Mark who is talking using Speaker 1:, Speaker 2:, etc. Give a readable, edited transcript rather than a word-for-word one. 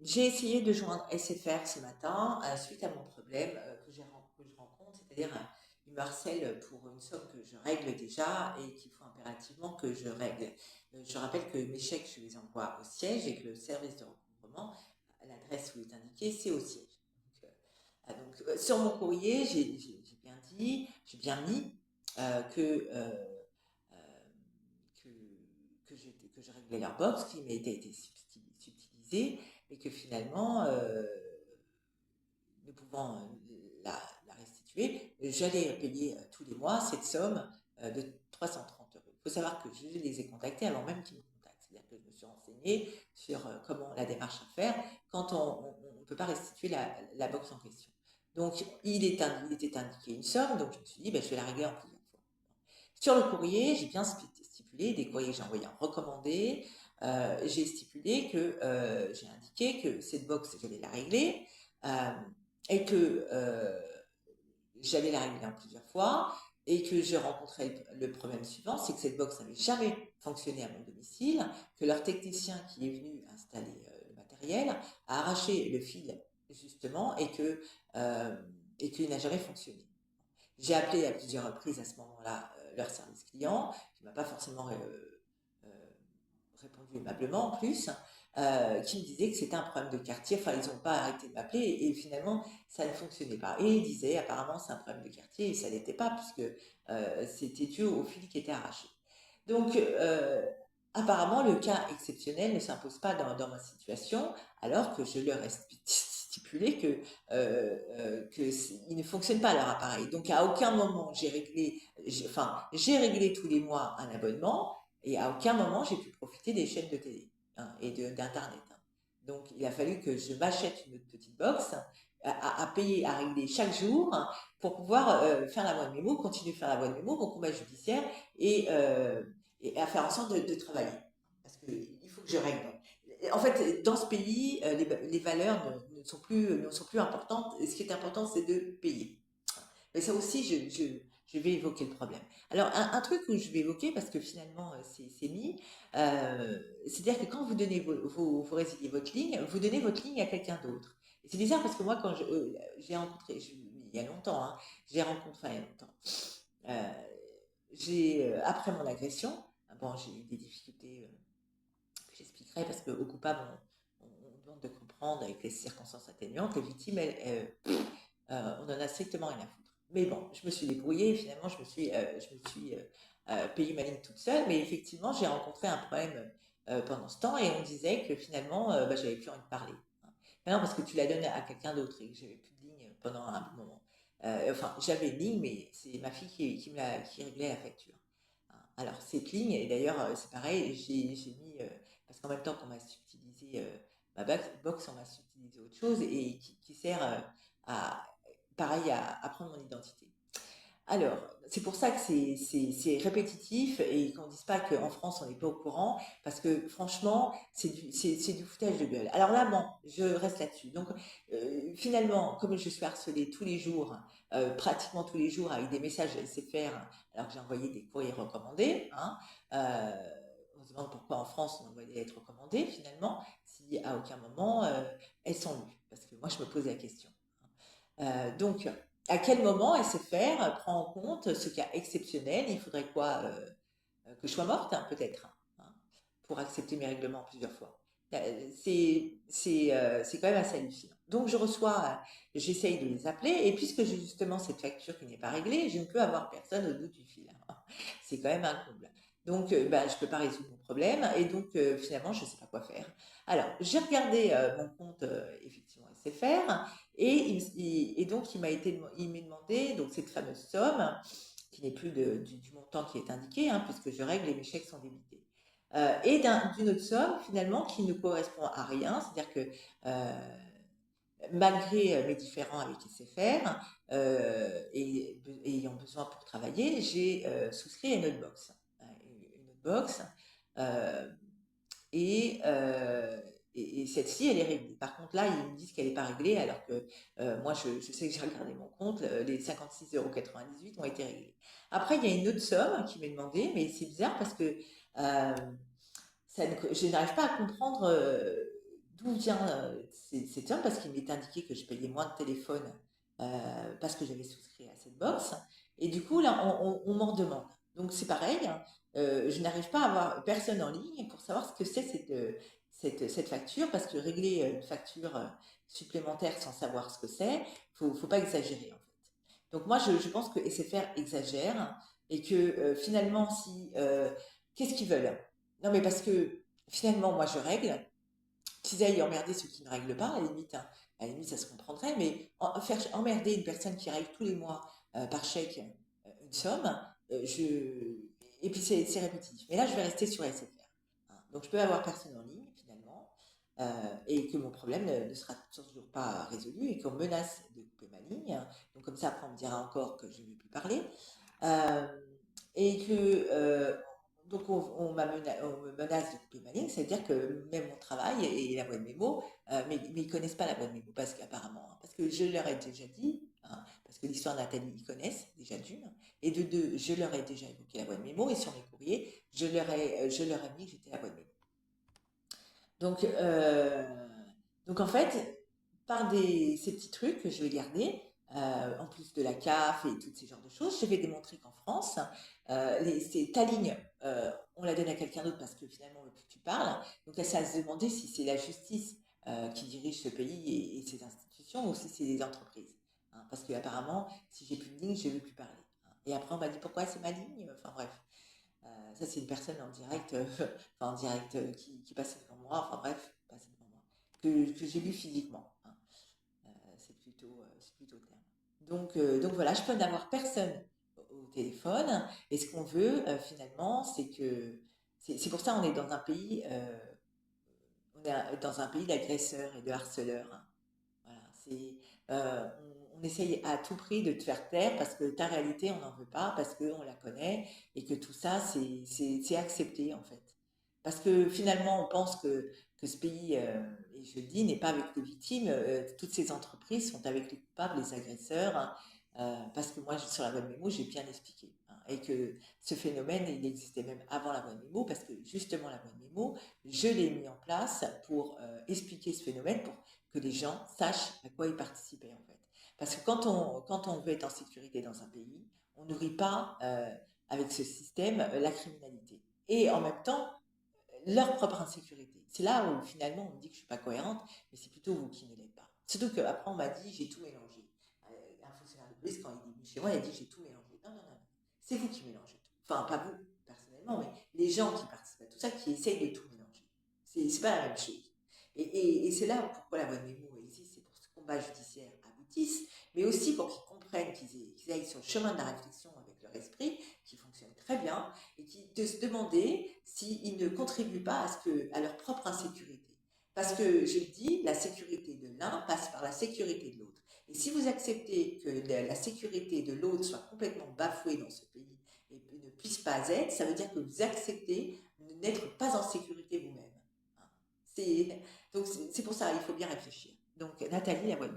Speaker 1: J'ai essayé de joindre SFR ce matin suite à mon problème que je rencontre, c'est-à-dire il me harcèle pour une somme que je règle déjà et qu'il faut impérativement que je règle. Je rappelle que mes chèques, je les envoie au siège et que le service de recouvrement, l'adresse où il est indiqué, c'est au siège. Sur mon courrier, j'ai bien dit, j'ai bien mis euh, que, euh, euh, que, que je réglais leur box, qui m'était été subtilisée, mais que finalement, ne pouvant la restituer, j'allais payer tous les mois cette somme de 330 euros. Il faut savoir que je les ai contactés avant même qu'ils me contactent. C'est-à-dire que je me suis renseignée sur comment la démarche à faire quand on ne peut pas restituer la box en question. Donc, il était indiqué une somme, donc je me suis dit, ben, je vais la régler en plusieurs fois. Sur le courrier, j'ai bien stipulé, des courriers que j'ai envoyés en recommandé, j'ai stipulé que j'ai indiqué que cette box, j'allais la régler euh, et que j'allais la régler en plusieurs fois et que j'ai rencontré le problème suivant, c'est que cette box n'avait jamais fonctionné à mon domicile, que leur technicien qui est venu installer le matériel a arraché le fil justement euh, et qu'il n'a jamais fonctionné. J'ai appelé à plusieurs reprises à ce moment-là leur service client, qui ne m'a pas forcément euh, répondu aimablement en plus, qui me disait que c'était un problème de quartier. Enfin, ils n'ont pas arrêté de m'appeler et finalement, ça ne fonctionnait pas. Et ils disaient apparemment c'est un problème de quartier et ça n'était pas puisque c'était dû au fil qui était arraché. Donc, apparemment, le cas exceptionnel ne s'impose pas dans ma situation, alors que je leur ai stipulé il ne fonctionne pas leur appareil. Donc, à aucun moment j'ai réglé tous les mois un abonnement, et à aucun moment j'ai pu profiter des chaînes de télé et d'internet. Donc, il a fallu que je m'achète une autre petite box à payer, à régler chaque jour pour pouvoir faire la voie de mémo, continuer de faire la voie de mémo, mon combat judiciaire et, euh, et à faire en sorte de travailler. Parce qu'il faut que je règle. En fait, dans ce pays, les valeurs ne sont plus importantes. Et ce qui est important, c'est de payer. Mais ça aussi, je vais évoquer le problème. Alors, un truc où je vais évoquer, parce que finalement, c'est mis, c'est-à-dire que quand vous donnez vous résiliez votre ligne, vous donnez votre ligne à quelqu'un d'autre. Et c'est bizarre parce que moi, quand j'ai rencontré, il y a longtemps, hein, j'ai rencontré, enfin, il y a longtemps, euh, après mon agression, bon, j'ai eu des difficultés que j'expliquerai parce qu'au coupable, on demande de comprendre avec les circonstances atténuantes. Les victimes, on en a strictement rien à foutre. Mais bon, je me suis débrouillée et finalement, je me suis payé ma ligne toute seule. Mais effectivement, j'ai rencontré un problème pendant ce temps et on disait que finalement, bah, j'avais plus envie de parler. Mais non, parce que tu la donnes à quelqu'un d'autre et que j'avais plus de ligne pendant un bon moment. Enfin, j'avais une ligne, mais c'est ma fille qui réglait la facture. Alors, cette ligne, et d'ailleurs, c'est pareil, j'ai mis, parce qu'en même temps qu'on m'a subtilisé ma box, on m'a subtilisé autre chose et qui sert à, pareil, à prendre mon identité. Alors, c'est pour ça que c'est répétitif et qu'on ne dise pas qu'en France, on n'est pas au courant, parce que franchement, c'est du foutage de gueule. Alors là, bon, je reste là-dessus. Donc, finalement, comme je suis harcelée tous les jours, pratiquement tous les jours, avec des messages SFR, alors que j'ai envoyé des courriers recommandés, hein, on se demande pourquoi en France on envoie des lettres recommandées, finalement, si à aucun moment elles sont lues. Parce que moi, je me pose la question. Donc, à quel moment SFR prend en compte ce cas exceptionnel? Il faudrait quoi? Que je sois morte, hein, peut-être, hein, pour accepter mes règlements plusieurs fois. C'est quand même assez hallucinant. Donc, j'essaye de les appeler, et puisque j'ai justement cette facture qui n'est pas réglée, je ne peux avoir personne au bout du fil. C'est quand même un comble. Donc, ben, je ne peux pas résoudre mon problème, et donc, finalement, je ne sais pas quoi faire. Alors, j'ai regardé mon compte, effectivement, SFR, et donc, il m'a demandé donc, cette fameuse somme, qui n'est plus du montant qui est indiqué, hein, puisque je règle et mes chèques sont débités. Et d'une autre somme, finalement, qui ne correspond à rien, c'est-à-dire que malgré mes différends avec SFR et ayant besoin pour travailler, j'ai souscrit à une autre box. Une autre box. Euh, et, euh, et celle-ci, elle est réglée. Par contre, là, ils me disent qu'elle n'est pas réglée, alors que moi, je sais que j'ai regardé mon compte, les 56,98 € ont été réglés. Après, il y a une autre somme qui m'est demandée, mais c'est bizarre parce que je n'arrive pas à comprendre d'où vient cette somme, parce qu'il m'est indiqué que je payais moins de téléphone parce que j'avais souscrit à cette box. Et du coup, là, on m'en demande. Donc, c'est pareil, hein, je n'arrive pas à avoir personne en ligne pour savoir ce que c'est cette facture, parce que régler une facture supplémentaire sans savoir ce que c'est, faut pas exagérer, en fait. Donc, moi, je pense que SFR exagère et que finalement, si. Qu'est-ce qu'ils veulent? Non, mais parce que finalement, moi, je règle. Qu'ils aillent emmerder ceux qui ne règlent pas, à la limite, ça se comprendrait, mais faire emmerder une personne qui règle tous les mois par chèque une somme, et puis c'est répétitif. Mais là, je vais rester sur SFR. Hein. Donc, je peux avoir personne en ligne, finalement, et que mon problème ne sera toujours pas résolu et qu'on menace de couper ma ligne. Donc, comme ça, après, on me dira encore que je ne vais plus parler. Euh, et que donc on me menace de couper ma ligne, c'est-à-dire que même mon travail et la boîte mémo, mais ils connaissent pas la boîte mémo parce qu'apparemment, hein, parce que je leur ai déjà dit, hein, parce que l'histoire de Nathalie, ils connaissent déjà d'une, et de deux, je leur ai déjà évoqué la boîte mémo et sur mes courriers, je leur ai mis que j'étais la boîte mémo. Donc, donc en fait, ces petits trucs que je vais garder, en plus de la CAF et tous ces genres de choses, je vais démontrer qu'en France, c'est ta ligne, on la donne à quelqu'un d'autre parce que finalement, on veut plus que tu parles. Donc là, c'est à se demander si c'est la justice qui dirige ce pays et ses institutions ou si c'est les entreprises. Hein, parce qu'apparemment, si j'ai plus de ligne, je ne veux plus parler. Hein. Et après, on m'a dit pourquoi c'est ma ligne. Enfin bref. Ça, c'est une personne en direct, enfin, en direct qui passait devant moi, enfin bref, passait devant moi, que j'ai vu physiquement. Hein. C'est plutôt le terme. Donc voilà, je peux n'avoir personne au téléphone. Et ce qu'on veut, finalement, c'est que. C'est pour ça qu'on est dans un pays. On est dans un pays d'agresseurs et de harceleurs. Hein. Voilà, on essaye à tout prix de te faire taire parce que ta réalité, on n'en veut pas, parce qu'on la connaît et que tout ça, c'est accepté en fait. Parce que finalement, on pense que ce pays, et je le dis, n'est pas avec les victimes. Toutes ces entreprises sont avec les coupables, les agresseurs. Hein, parce que moi, sur la bonne mémo, j'ai bien expliqué. Hein, et que ce phénomène, il existait même avant la bonne mémo, parce que justement, la bonne mémo, je l'ai mis en place pour expliquer ce phénomène, pour que les gens sachent à quoi ils participaient en fait. Parce que quand on veut être en sécurité dans un pays, on nourrit pas avec ce système la criminalité. Et en même temps, leur propre insécurité. C'est là où finalement on me dit que je suis pas cohérente, mais c'est plutôt vous qui ne l'êtes pas. Surtout qu'après on m'a dit j'ai tout mélangé. Un fonctionnaire de police, quand il est venu chez moi, il a dit j'ai tout mélangé. Non, non, non, non. C'est vous qui mélangez tout. Enfin, pas vous personnellement, mais les gens qui participent à tout ça, qui essayent de tout mélanger. C'est pas la même chose. Et c'est là pourquoi la bonne mémo existe, c'est pour que ce combat judiciaire aboutisse, mais aussi pour qu'ils comprennent qu'ils aillent sur le chemin de la réflexion avec leur esprit, qui fonctionne très bien, et de se demander s'ils ne contribuent pas à leur propre insécurité. Parce que, je le dis, la sécurité de l'un passe par la sécurité de l'autre. Et si vous acceptez que la sécurité de l'autre soit complètement bafouée dans ce pays et ne puisse pas être, ça veut dire que vous acceptez de n'être pas en sécurité vous-même. Hein. Donc c'est pour ça, il faut bien réfléchir. Donc Nathalie, la voix de